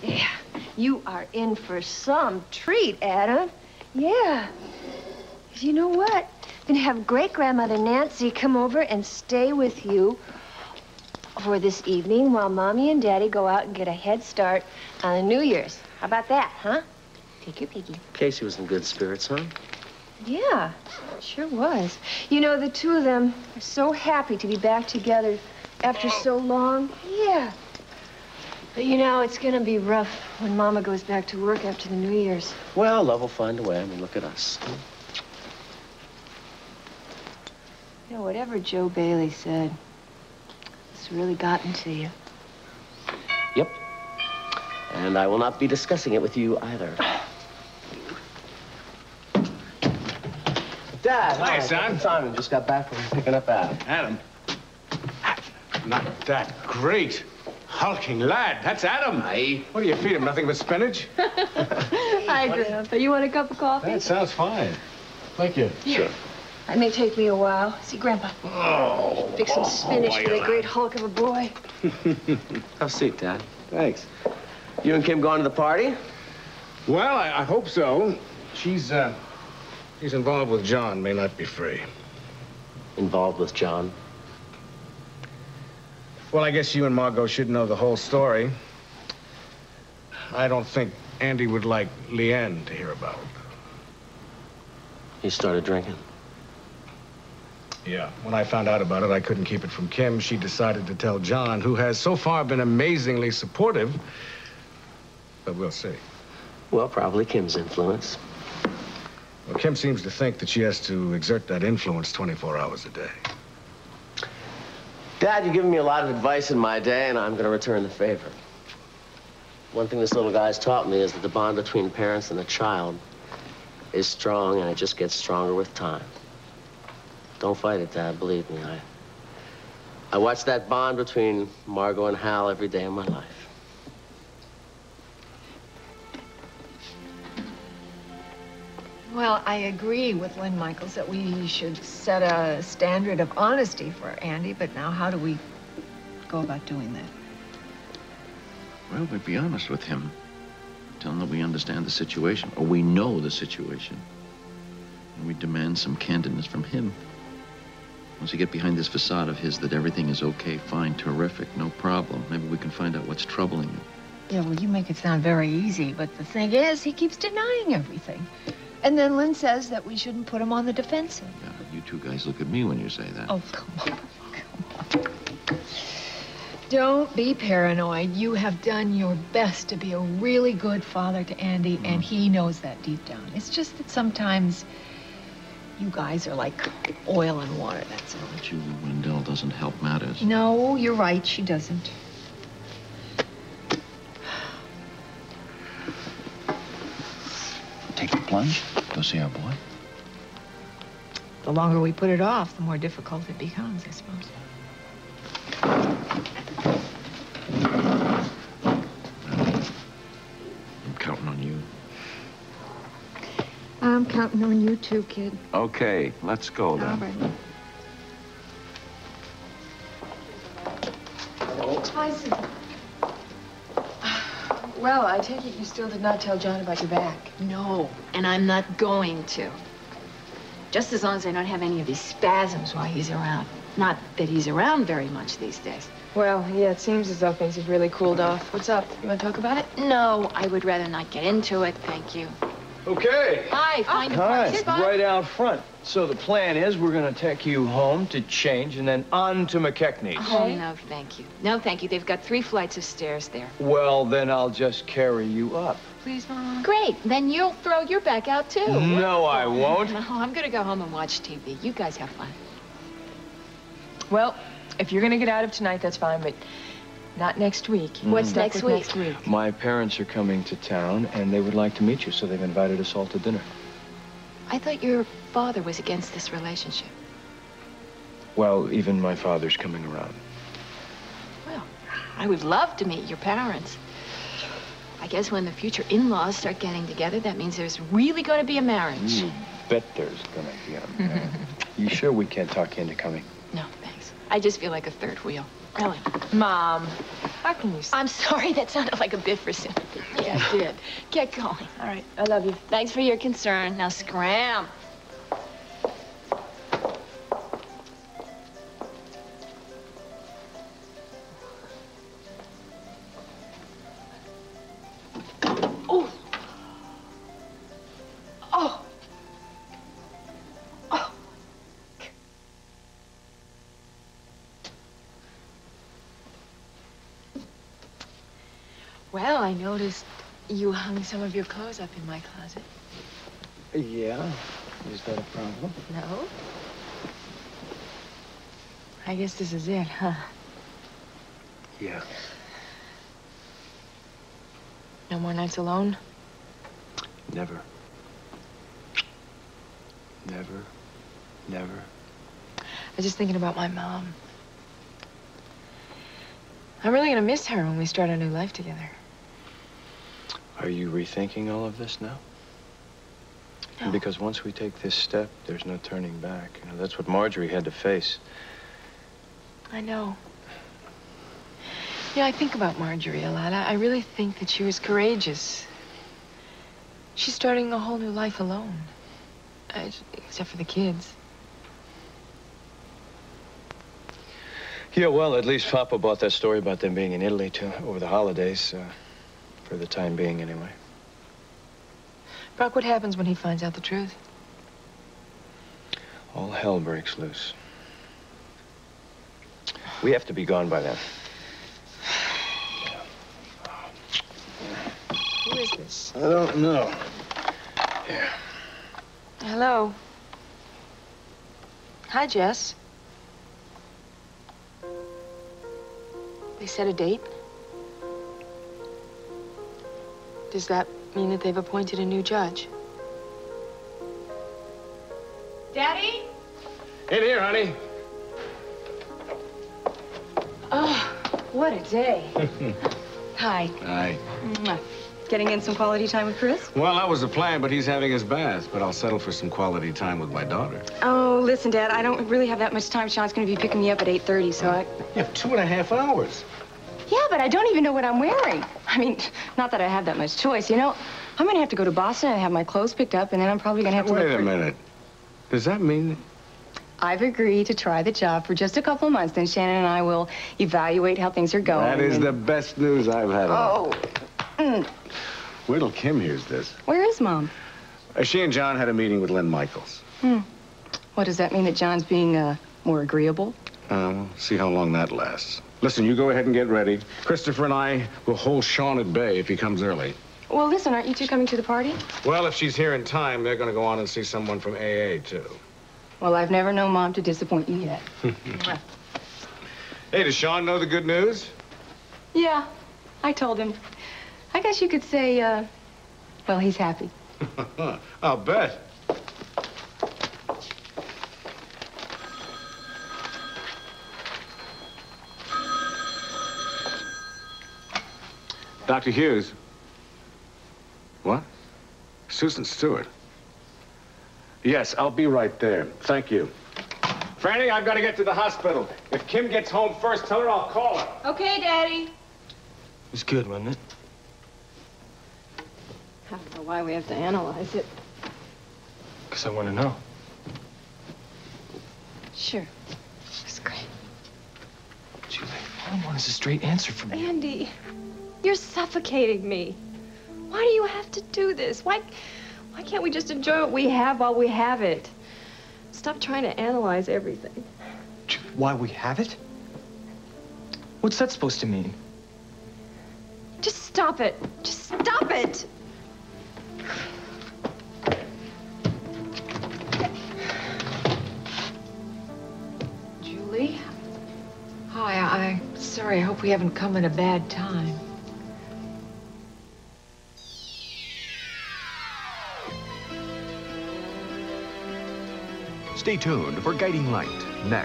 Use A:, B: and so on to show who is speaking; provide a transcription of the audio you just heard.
A: Yeah, you are in for some treat, Adam. Yeah. 'Cause you know what? I'm gonna have great-grandmother Nancy come over and stay with you for this evening while Mommy and Daddy go out and get a head start on the New Year's. How about that, huh? Take your piggy.
B: Casey was in good spirits, huh?
A: Yeah, sure was. You know, the two of them are so happy to be back together after so long. Yeah. But you know, it's gonna be rough when Mama goes back to work after the New Year's.
B: Well, love will find a way. I mean, look at us.
A: You know, whatever Joe Bailey said, it's really gotten to you.
B: Yep. And I will not be discussing it with you either. Dad,
C: hi, son.
B: Simon just got back from picking up Adam.
C: Adam? Not that great. Hulking lad. That's Adam.
B: Aye.
C: What do you feed him? Nothing but spinach?
A: Hi, Grandpa. You want a cup of coffee?
C: That sounds fine. Thank you.
B: Sure.
A: That may take me a while. See, Grandpa.
C: Oh.
A: Fix some spinach for that great hulk of a boy.
B: Have a seat, Dad.
C: Thanks.
B: You and Kim going to the party?
C: Well, I hope so. She's involved with John. May not be free.
B: Involved with John?
C: Well, I guess you and Margot should know the whole story. I don't think Andy would like Leanne to hear about it.
B: He started drinking?
C: Yeah. When I found out about it, I couldn't keep it from Kim. She decided to tell John, who has so far been amazingly supportive. But we'll see.
B: Well, probably Kim's influence.
C: Well, Kim seems to think that she has to exert that influence 24 hours a day.
B: Dad, you've given me a lot of advice in my day, and I'm going to return the favor. One thing this little guy's taught me is that the bond between parents and a child is strong, and it just gets stronger with time. Don't fight it, Dad, believe me. I watch that bond between Margot and Hal every day of my life.
D: Well, I agree with Lynn Michaels that we should set a standard of honesty for Andy, but now how do we go about doing that?
E: Well, we'd be honest with him. Tell him that we understand the situation, or we know the situation. And we demand some candidness from him. Once you get behind this facade of his that everything is okay, fine, terrific, no problem, maybe we can find out what's troubling him.
D: Yeah, well, you make it sound very easy, but the thing is, he keeps denying everything. And then Lynn says that we shouldn't put him on the defensive.
E: Yeah, but you two guys look at me when you say that.
D: Oh, come on, come on. Don't be paranoid. You have done your best to be a really good father to Andy, and he knows that deep down. It's just that sometimes you guys are like oil and water, that's all.
E: Julie Wendell doesn't help matters.
D: No, you're right, she doesn't.
E: Take the plunge, go see our boy.
D: The longer we put it off, the more difficult it becomes, I suppose.
E: I'm counting on you.
D: I'm counting on you too, kid.
E: Okay, let's go then.
D: All right.
A: Hi, Sue. Well, I take it you still did not tell John about your back.
D: No, and I'm not going to. Just as long as I don't have any of these spasms while he's around. Not that he's around very much these days.
A: Well, yeah, it seems as though things have really cooled off. What's up? You want to talk about it?
D: No, I would rather not get into it, thank you.
F: Okay.
D: Hi, find a
F: Hi,
D: place. Bye.
F: right out front. So the plan is we're going to take you home to change and then on to McKechnies.
D: Oh, no, thank you. No, thank you. They've got 3 flights of stairs there.
F: Well, then I'll just carry you up.
A: Please, Mom.
D: Great. Then you'll throw your back out, too.
F: No, I won't.
D: No, I'm going to go home and watch TV. You guys have fun.
A: Well, if you're going to get out of tonight, that's fine, but not next week.
D: What's
A: Stuck
D: next
A: with
D: week?
A: Next week.
F: My parents are coming to town, and they would like to meet you, so they've invited us all to dinner.
D: I thought your father was against this relationship.
F: Well, even my father's coming around.
D: Well, I would love to meet your parents. I guess when the future in-laws start getting together, that means there's really going to be a marriage.
F: You bet there's going to be a marriage. You sure we can't talk you into coming?
D: No, thanks. I just feel like a third wheel. Really.
A: Mom,
D: How can you say?
G: I'm sorry, that sounded like a bid for sympathy.
D: Yeah, I did.
G: Get going. All right, I love you. Thanks for your concern. Now scram. Oh. Oh. Oh. Well, I noticed you hung some of your clothes up in my closet.
F: Yeah? Is that a problem?
G: No? I guess this is it, huh?
F: Yeah.
G: No more nights alone?
F: Never. Never. Never.
G: I was just thinking about my mom. I'm really gonna miss her when we start our new life together.
F: Are you rethinking all of this now?
G: No.
F: Because once we take this step, there's no turning back. You know, that's what Marjorie had to face.
G: I know. Yeah, I think about Marjorie a lot. I really think that she was courageous. She's starting a whole new life alone. Except for the kids.
F: Yeah, well, at least Papa bought that story about them being in Italy over the holidays, for the time being, anyway.
G: Brock, what happens when he finds out the truth?
F: All hell breaks loose. We have to be gone by then.
G: Who is this?
F: I don't know. Yeah.
G: Hello. Hi, Jess. They set a date? Does that mean that they've appointed a new judge? Daddy?
C: In here, honey.
H: Oh, what a day. Hi.
C: Hi.
H: Mwah. Getting in some quality time with Chris?
C: Well, that was the plan, but he's having his bath. But I'll settle for some quality time with my daughter.
H: Oh, listen, Dad, I don't really have that much time. Sean's going to be picking me up at 8:30, so I...
C: You have 2.5 hours.
H: Yeah, but I don't even know what I'm wearing. I mean, not that I have that much choice, you know. I'm going to have to go to Boston and have my clothes picked up, and then I'm probably going to have to
C: Wait a minute. Does that mean...
H: I've agreed to try the job for just a couple of months. Then Shannon and I will evaluate how things are going.
C: That is the best news I've had.
H: Oh.
C: Wait till Kim hears this.
H: Where is Mom?
C: She and John had a meeting with Lynn Michaels.
H: What, does that mean that John's being, more agreeable?
C: We'll see how long that lasts. Listen, you go ahead and get ready. Christopher and I will hold Sean at bay if he comes early.
H: Well, listen, aren't you two coming to the party?
C: Well, if she's here in time, they're going to go on and see someone from AA, too.
H: Well, I've never known Mom to disappoint you yet.
C: Hey, does Sean know the good news?
H: Yeah, I told him. I guess you could say, well, he's happy.
C: I'll bet. Dr. Hughes. What? Susan Stewart. Yes, I'll be right there. Thank you. Franny, I've got to get to the hospital. If Kim gets home first, tell her I'll call her.
H: Okay, Daddy.
F: It was good, wasn't it?
H: I don't know why we have to analyze it.
F: Because I want to know.
H: Sure. It's great.
F: Julie, all I want is a straight answer from you.
I: Andy, you're suffocating me. Why do you have to do this? Why can't we just enjoy what we have while we have it? Stop trying to analyze everything.
J: Why we have it? What's that supposed to mean?
I: Just stop it. Just stop it.
D: Julie? Hi, I'm sorry. I hope we haven't come at a bad time.
K: Stay tuned for Guiding Light next.